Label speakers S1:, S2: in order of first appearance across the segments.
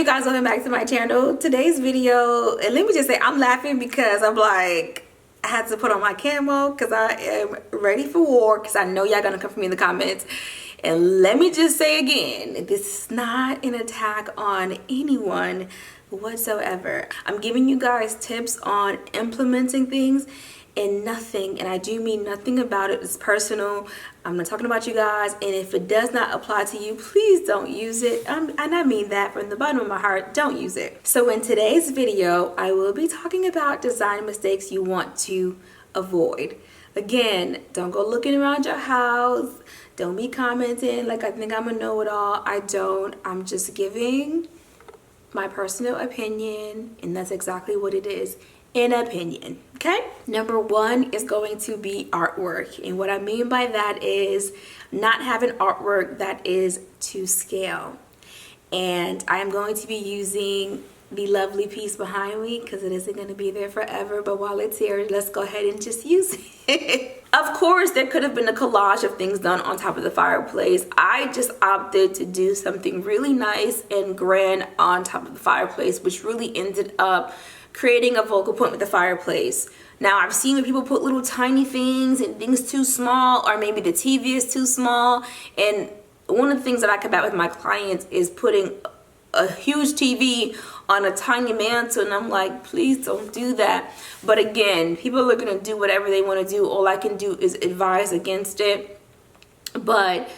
S1: you guys, welcome back to my channel. Today's video, and let me just say I'm laughing because I'm like, I had to put on my camo because I am ready for war, because I know y'all gonna come for me in the comments. And let me just say again, this is not an attack on anyone whatsoever. I'm giving you guys tips on implementing things, and nothing, and I do mean nothing about it, is personal. I'm not talking about you guys, and if it does not apply to you, please don't use it. And I mean that from the bottom of my heart, don't use it. So in today's video, I will be talking about design mistakes you want to avoid. Again, don't go looking around your house. Don't be commenting like I think I'm a know-it-all. I don't. I'm just giving my personal opinion, and that's exactly what it is. An opinion. Okay, number one is going to be artwork, and what I mean by that is not having artwork that is to scale. And I am going to be using the lovely piece behind me because it isn't going to be there forever, but while it's here, let's go ahead and just use it. Of course, there could have been a collage of things done on top of the fireplace. I just opted to do something really nice and grand on top of the fireplace, which really ended up creating a focal point with the fireplace. Now, I've seen when people put little tiny things and things too small, or maybe the TV is too small. And one of the things that I combat with my clients is putting a huge TV on a tiny mantle, and I'm like, please don't do that. But again, people are gonna do whatever they want to do. All I can do is advise against it, but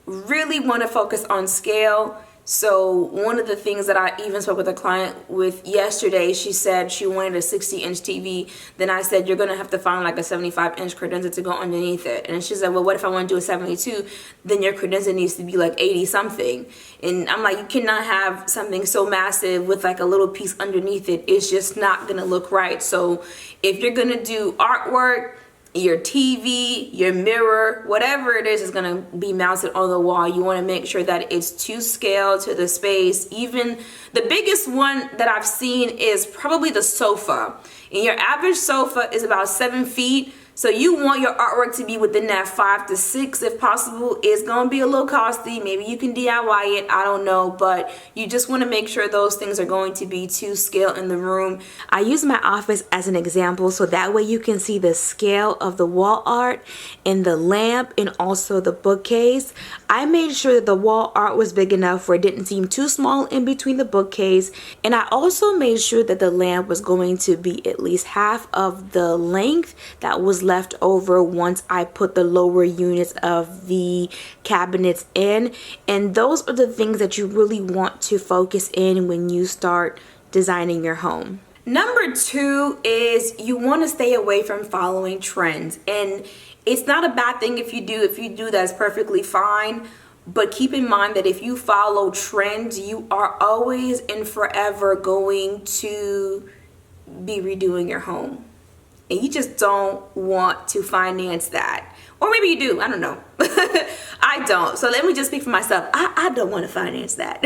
S1: really want to focus on scale. So one of the things that I even spoke with a client with yesterday, she said she wanted a 60-inch TV. Then I said, you're going to have to find like a 75-inch credenza to go underneath it. And she said, well, what if I want to do a 72? Then your credenza needs to be like 80 something. And I'm like, you cannot have something so massive with like a little piece underneath it. It's just not going to look right. So if you're going to do artwork, your TV, your mirror, whatever it is going to be mounted on the wall, you want to make sure that it's to scale to the space. Even the biggest one that I've seen is probably the sofa. And your average sofa is about 7 feet. So you want your artwork to be within that 5 to 6 if possible. It's going to be a little costly. Maybe you can DIY it. I don't know. But you just want to make sure those things are going to be to scale in the room. I use my office as an example, so that way you can see the scale of the wall art and the lamp and also the bookcase. I made sure that the wall art was big enough where it didn't seem too small in between the bookcase. And I also made sure that the lamp was going to be at least half of the length that was left over once I put the lower units of the cabinets in. And those are the things that you really want to focus in when you start designing your home. Number two is you want to stay away from following trends. And it's not a bad thing if you do. If you do, that's perfectly fine. But keep in mind that if you follow trends, you are always and forever going to be redoing your home. And you just don't want to finance that. Or maybe you do, I don't know. I don't. So let me just speak for myself. I don't want to finance that.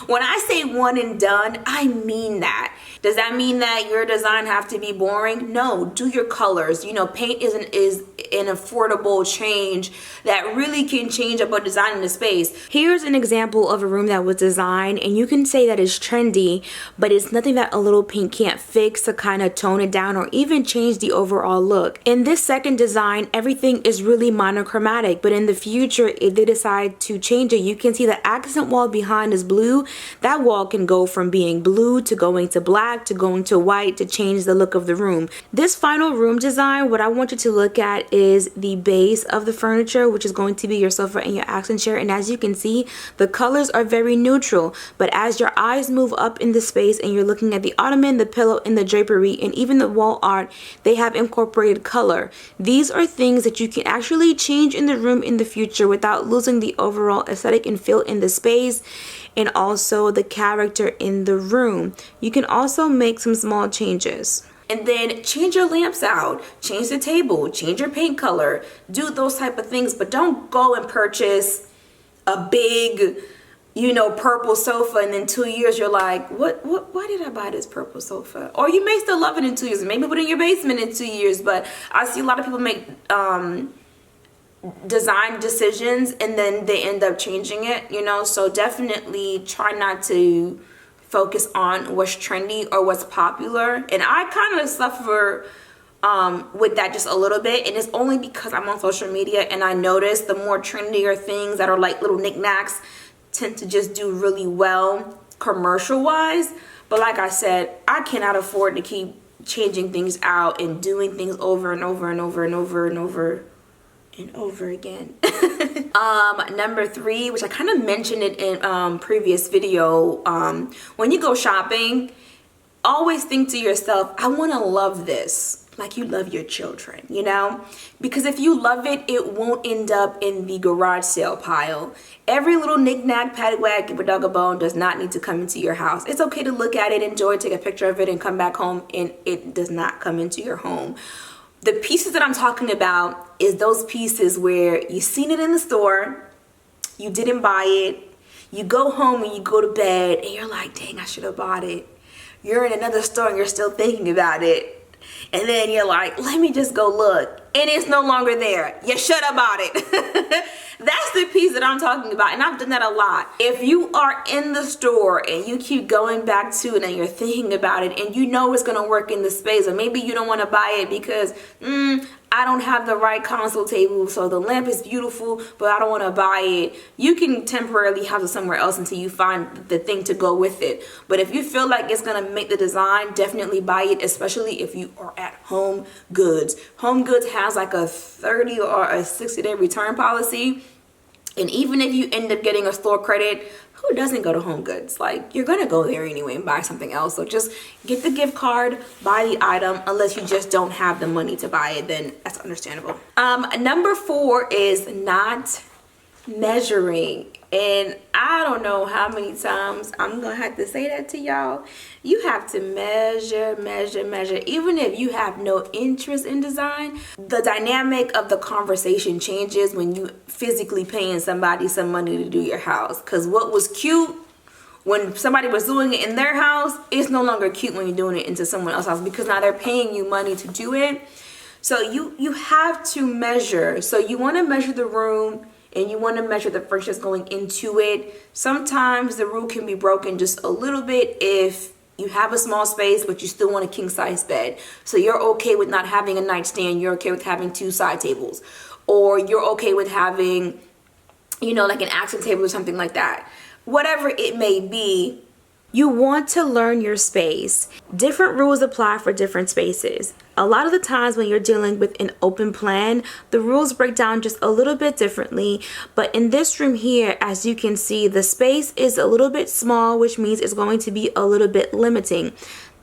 S1: When I say one and done, I mean that. Does that mean that your design have to be boring? No, do your colors. You know, paint is an affordable change that really can change up a design in the space. Here's an example of a room that was designed, and you can say that it's trendy, but it's nothing that a little paint can't fix to kind of tone it down or even change the overall look. In this second design, everything is really monochromatic, but in the future, if they decide to change it, you can see the accent wall behind is blue. That wall can go from being blue to going to black to going to white to change the look of the room. This final room design, what I want you to look at is the base of the furniture, which is going to be your sofa and your accent chair. And as you can see, the colors are very neutral, but as your eyes move up in the space and you're looking at the ottoman, the pillow, and the drapery, and even the wall art, they have incorporated color. These are things that you can actually change in the room in the future without losing the overall aesthetic and feel in the space and also the character in the room. You can also make some small changes. And then change your lamps out, change the table, change your paint color, do those type of things, but don't go and purchase a big, you know, purple sofa and then 2 years you're like, why did I buy this purple sofa? Or you may still love it in 2 years, maybe put it in your basement in 2 years, but I see a lot of people make design decisions and then they end up changing it, you know. So definitely try not to focus on what's trendy or what's popular. And I kind of suffer with that just a little bit, and it's only because I'm on social media and I notice the more trendier things that are like little knickknacks tend to just do really well commercial wise. But like I said, I cannot afford to keep changing things out and doing things over and over and over and over and over and over again. Number 3, which I kind of mentioned it in previous video, when you go shopping, always think to yourself, I want to love this like you love your children, you know? Because if you love it, it won't end up in the garage sale pile. Every little knick-knack, paddywhack, bone does not need to come into your house. It's okay to look at it, enjoy it, take a picture of it, and come back home, and it does not come into your home. The pieces that I'm talking about is those pieces where you've seen it in the store, you didn't buy it, you go home and you go to bed, and you're like, dang, I should have bought it. You're in another store and you're still thinking about it. And then you're like, let me just go look. And it's no longer there. You should have bought it. That's the piece that I'm talking about. And I've done that a lot. If you are in the store and you keep going back to it and you're thinking about it and you know it's going to work in the space, or maybe you don't want to buy it because I don't have the right console table, so the lamp is beautiful, but I don't want to buy it. You can temporarily have it somewhere else until you find the thing to go with it. But if you feel like it's going to make the design, definitely buy it, especially if you are at Home Goods. Home Goods has like a 30 or a 60-day return policy. And even if you end up getting a store credit, who doesn't go to Home Goods? Like, you're gonna go there anyway and buy something else. So just get the gift card, buy the item, unless you just don't have the money to buy it, then that's understandable. Number 4 is not measuring. And I don't know how many times I'm gonna have to say that to y'all. You have to measure. Even if you have no interest in design, the dynamic of the conversation changes when you physically paying somebody some money to do your house. Because what was cute when somebody was doing it in their house, it's no longer cute when you're doing it into someone else's house, because now they're paying you money to do it. So you have to measure. So you want to measure the room, and you want to measure the furniture that's going into it. Sometimes the rule can be broken just a little bit if you have a small space but you still want a king size bed. So you're okay with not having a nightstand, you're okay with having 2 side tables, or you're okay with having, you know, like an accent table or something like that. Whatever it may be, you want to learn your space. Different rules apply for different spaces. A lot of the times when you're dealing with an open plan, the rules break down just a little bit differently. But in this room here, as you can see, the space is a little bit small, which means it's going to be a little bit limiting.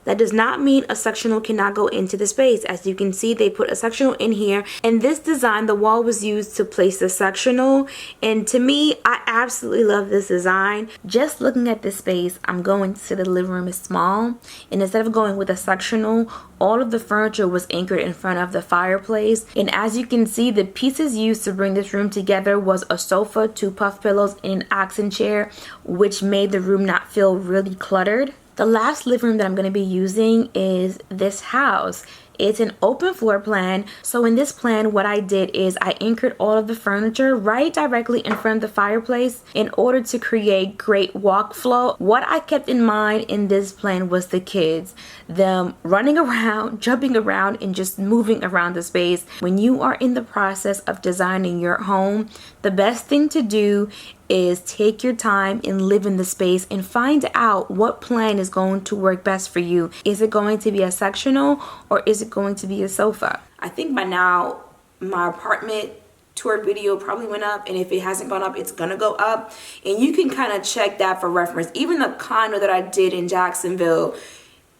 S1: That does not mean a sectional cannot go into the space. As you can see, they put a sectional in here. In this design, the wall was used to place the sectional. And to me, I absolutely love this design. Just looking at this space, I'm going to the living room is small. And instead of going with a sectional, all of the furniture was anchored in front of the fireplace. And as you can see, the pieces used to bring this room together was a sofa, 2 puff pillows, and an accent chair, which made the room not feel really cluttered. The last living room that I'm going to be using is this house. It's an open floor plan. So in this plan, what I did is I anchored all of the furniture right directly in front of the fireplace in order to create great walk flow. What I kept in mind in this plan was the kids, them running around, jumping around, and just moving around the space. When you are in the process of designing your home, the best thing to do is take your time and live in the space and find out what plan is going to work best for you. Is it going to be a sectional or is it going to be a sofa? I think by now my apartment tour video probably went up, and if it hasn't gone up, it's gonna go up, and you can kind of check that for reference. Even the condo that I did in Jacksonville,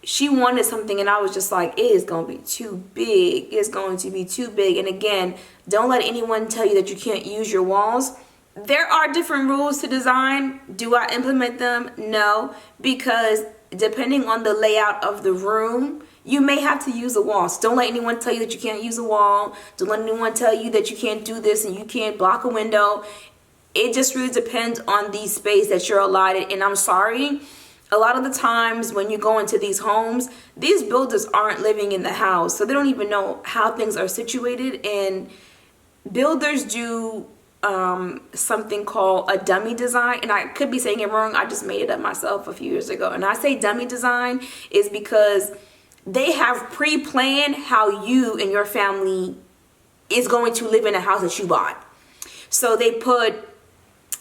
S1: she wanted something and I was just like, it is going to be too big. It's going to be too big. And again, don't let anyone tell you that you can't use your walls. There are different rules to design. Do I implement them? No, because depending on the layout of the room, you may have to use a wall. So don't let anyone tell you that you can't use a wall. Don't let anyone tell you that you can't do this and you can't block a window. It just really depends on the space that you're allotted. And I'm sorry, a lot of the times when you go into these homes, these builders aren't living in the house, so they don't even know how things are situated. And builders do something called a dummy design, and I could be saying it wrong. I just made it up myself a few years ago. And I say dummy design is because they have pre-planned how you and your family is going to live in a house that you bought. So they put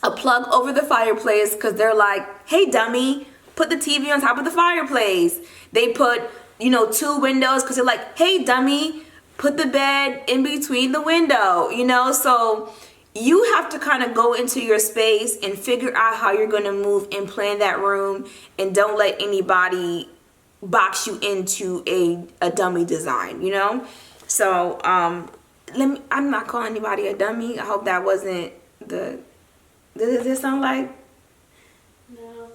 S1: a plug over the fireplace because they're like, hey dummy, put the TV on top of the fireplace. They put, you know, 2 windows because they're like, hey dummy, put the bed in between the window, you know. So you have to kind of go into your space and figure out how you're going to move and plan that room, and don't let anybody box you into a dummy design, you know. So I'm not calling anybody a dummy. I hope that wasn't the, does this sound like? No.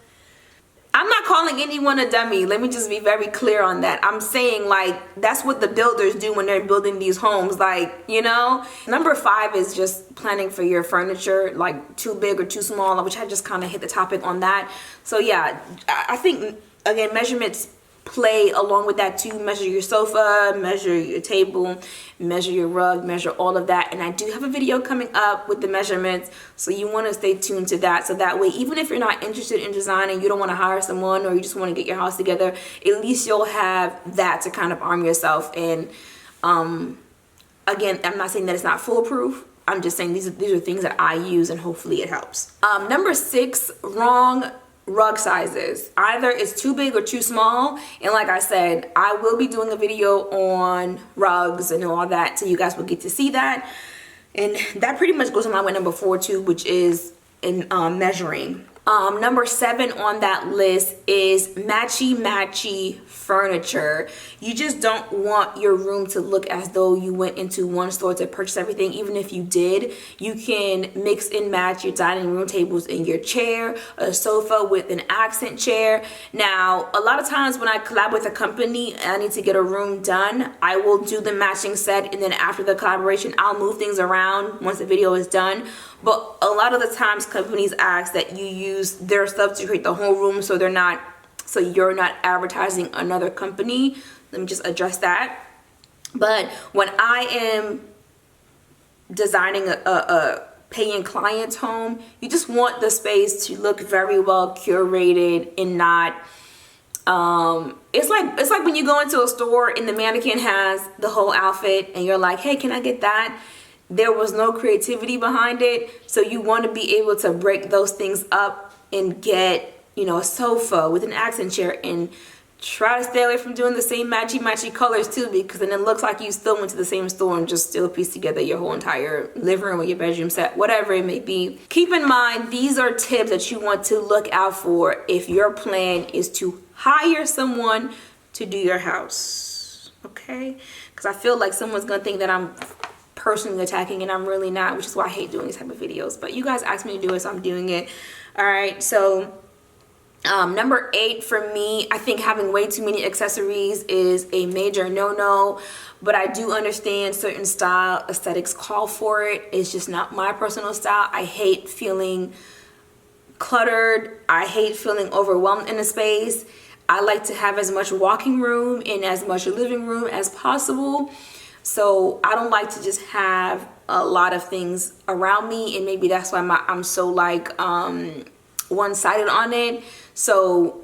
S1: I'm not calling anyone a dummy. Let me just be very clear on that. I'm saying, like, that's what the builders do when they're building these homes, like, you know. Number 5 is just planning for your furniture, like too big or too small, which I just kind of hit the topic on that. So yeah, I think, again, measurements play along with that too. Measure your sofa, measure your table, measure your rug, measure all of that. And I do have a video coming up with the measurements, so you want to stay tuned to that. So that way, even if you're not interested in designing, you don't want to hire someone, or you just want to get your house together, at least you'll have that to kind of arm yourself. And again, I'm not saying that it's not foolproof. I'm just saying these are things that I use, and hopefully it helps. Number 6, wrong rug sizes. Either it's too big or too small. And like I said, I will be doing a video on rugs and all that, so you guys will get to see that. And that pretty much goes along with number 4 too, which is in measuring. Number 7 on that list is matchy furniture. You just don't want your room to look as though you went into one store to purchase everything. Even if you did, you can mix and match your dining room tables in your chair, a sofa with an accent chair. Now, a lot of times when I collab with a company and I need to get a room done, I will do the matching set, and then after the collaboration, I'll move things around once the video is done. But a lot of the times companies ask that you use their stuff to create the whole room, so you're not advertising another company. Let me just address that. But when I am designing a paying client's home, you just want the space to look very well curated and not it's like when you go into a store and the mannequin has the whole outfit and you're like, hey, can I get that? There was no creativity behind it. So you want to be able to break those things up and get, you know, a sofa with an accent chair, and try to stay away from doing the same matchy colors too, because then it looks like you still went to the same store and just still pieced together your whole entire living room or your bedroom set, whatever it may be. Keep in mind, these are tips that you want to look out for if your plan is to hire someone to do your house, okay? Because I feel like someone's gonna think that I'm personally attacking, and I'm really not, which is why I hate doing these type of videos. But you guys asked me to do it, so I'm doing it. All right, so number 8 for me, I think having way too many accessories is a major no-no, but I do understand certain style aesthetics call for it. It's just not my personal style. I hate feeling cluttered. I hate feeling overwhelmed in a space. I like to have as much walking room and as much living room as possible. So I don't like to just have a lot of things around me, and maybe that's why I'm so like one-sided on it. So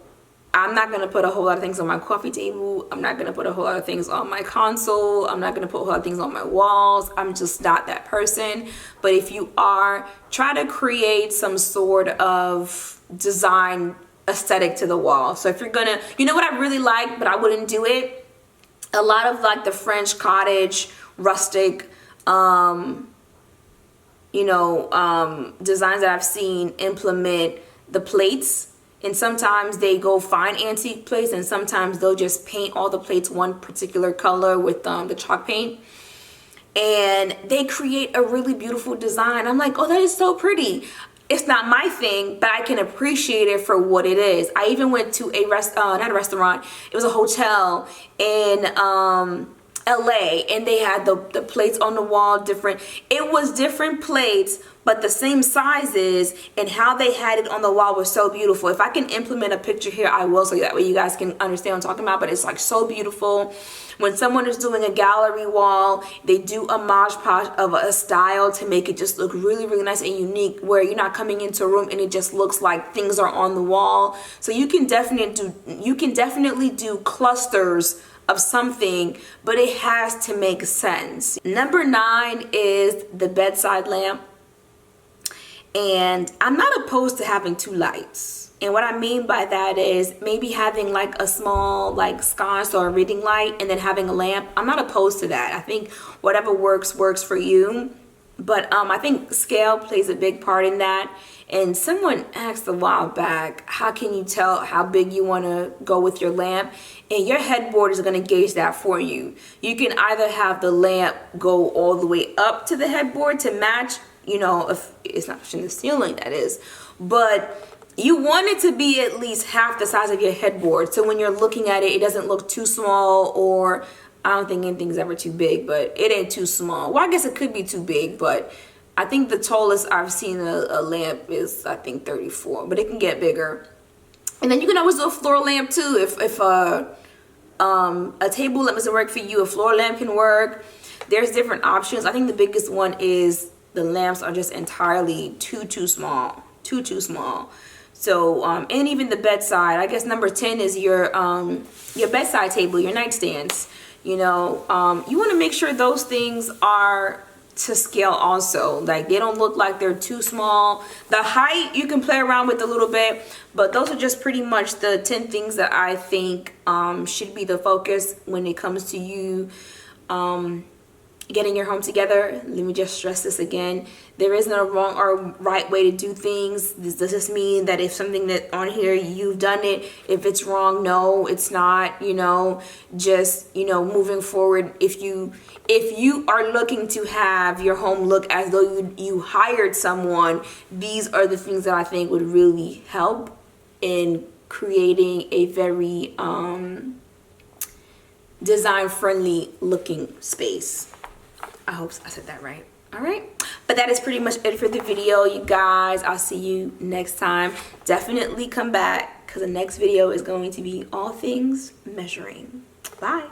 S1: I'm not going to put a whole lot of things on my coffee table. I'm not going to put a whole lot of things on my console. I'm not going to put a whole lot of things on my walls. I'm just not that person. But if you are, try to create some sort of design aesthetic to the wall. So if you're going to, you know what I really like, but I wouldn't do it? A lot of like the French cottage, rustic, designs that I've seen implement the plates. And sometimes they go fine antique plates, and sometimes they'll just paint all the plates one particular color with the chalk paint. And they create a really beautiful design. I'm like, oh, that is so pretty. It's not my thing, but I can appreciate it for what it is. I even went to a not a restaurant, it was a hotel in LA, and they had the plates on the wall different. It was different plates, but the same sizes, and how they had it on the wall was so beautiful. If I can implement a picture here, I will, so that way you guys can understand what I'm talking about. But it's like so beautiful. When someone is doing a gallery wall, they do a mosh posh of a style to make it just look really, really nice and unique, where you're not coming into a room and it just looks like things are on the wall. So you can definitely do clusters of something, but it has to make sense. Number 9 is the bedside lamp. And I'm not opposed to having 2 lights. And what I mean by that is maybe having like a small like sconce or a reading light and then having a lamp. I'm not opposed to that. I think whatever works for you. But I think scale plays a big part in that. And someone asked a while back, how can you tell how big you want to go with your lamp? And your headboard is going to gauge that for you. You can either have the lamp go all the way up to the headboard to match, you know, if it's not in the ceiling, that is. But you want it to be at least half the size of your headboard. So when you're looking at it, it doesn't look too small, or I don't think anything's ever too big, but it ain't too small. Well, I guess it could be too big, but I think the tallest I've seen a lamp is, I think, 34, but it can get bigger. And then you can always do a floor lamp too. If a table lamp doesn't work for you, a floor lamp can work. There's different options. I think the biggest one is the lamps are just entirely too small. So, and even the bedside, I guess number 10 is your bedside table, your nightstands. You know, you want to make sure those things are to scale also. Like, they don't look like they're too small. The height you can play around with a little bit, but those are just pretty much the 10 things that I think should be the focus when it comes to you getting your home together. Let me just stress this again. There is no wrong or right way to do things. This does just mean that if something that on here, you've done it, if it's wrong, no, it's not, you know, just, you know, moving forward. If you are looking to have your home look as though you hired someone, these are the things that I think would really help in creating a very design-friendly looking space. I hope I said that right. All right, but that is pretty much it for the video, you guys. I'll see you next time. Definitely come back, because the next video is going to be all things measuring. Bye.